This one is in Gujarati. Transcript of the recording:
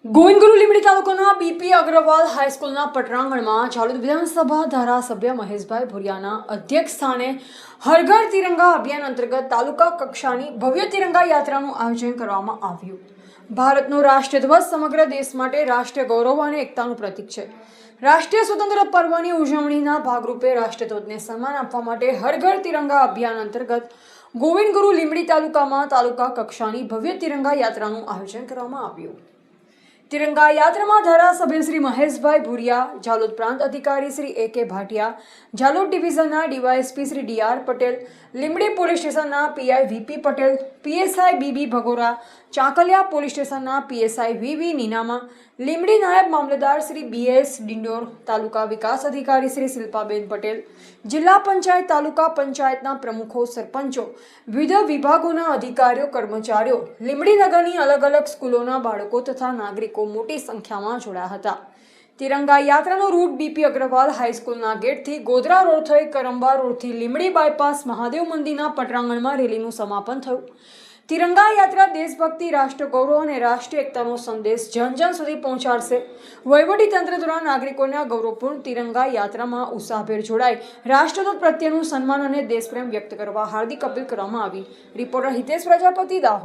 ગોવિંદગુરુ લીંબડી તાલુકાના બીપી અગ્રવાલ હાઈસ્કૂલના પટરાંગણમાં ઝાલોદ વિધાનસભા ધારાસભ્ય મહેશભાઈ ભુરિયાના અધ્યક્ષ સ્થાને હર ઘર તિરંગા અભિયાન અંતર્ગત તાલુકા કક્ષાની ભવ્ય તિરંગા યાત્રાનું આયોજન કરવામાં આવ્યું। ભારતનો રાષ્ટ્રીય ધ્વજ સમગ્ર દેશ માટે રાષ્ટ્રીય ગૌરવ અને એકતાનું પ્રતીક છે। રાષ્ટ્રીય સ્વતંત્ર પર્વની ઉજવણીના ભાગરૂપે રાષ્ટ્રીય ધ્વજને સન્માન આપવા માટે હર ઘર તિરંગા અભિયાન અંતર્ગત ગોવિંદગુરુ લીંબડી તાલુકામાં તાલુકા કક્ષાની ભવ્ય તિરંગા યાત્રાનું આયોજન કરવામાં આવ્યું। तिरंगा यात्रा में धारासभ्य श्री महेशभाई भुरिया, झालोद प्रांत अधिकारी Shri AK. Bhatia, Jhalod division DYSP Shri DR. Patel, Limbdi police સ્ટેશનના PI VP Patel, PSI BB Bhagora, Chankaliya police સ્ટેશનના પીએસઆઈ વીવી નીનામા, લીંબડી નાયબ મામલતદાર શ્રી બીએસ ડિંડોર, તાલુકા વિકાસ અધિકારી શ્રી શિલ્પાબેન પટેલ, જિલ્લા પંચાયત તાલુકા પંચાયતના પ્રમુખો, સરપંચો, વિવિધ વિભાગોના અધિકારીઓ, કર્મચારીઓ, લીંબડી નગરની અલગ અલગ સ્કૂલોના બાળકો તથા નાગરિકો મોટી સંખ્યામાં જોડાયા હતા। तिरंगा यात्राનો રૂટ બીપી અગ્રવાલ હાઈસ્કૂલના ગેટથી ગોધરા રોડ થઈ કરંબા રોડથી લીંબડી બાયપાસ મહાદેવ મંદિરના પટરાંગણમાં રેલીનું સમાપન થયું। तिरंगा यात्रा देशभक्ति, राष्ट्र गौरव और राष्ट्रीय एकताનો संदेश जन जन સુધી પહોંચાડશે। વહીવટી તંત્ર દ્વારા નાગરિકોના ગૌરવપૂર્ણ तिरंगा યાત્રામાં ઉત્સાહભેર જોડાઈ રાષ્ટ્રધ્વજ પ્રત્યેનું સન્માન અને દેશપ્રેમ વ્યક્ત કરવા હાર્દિક અપીલ કરવામાં આવી। રિપોર્ટર હિતેશ પ્રજાપતિ, દાહોદ।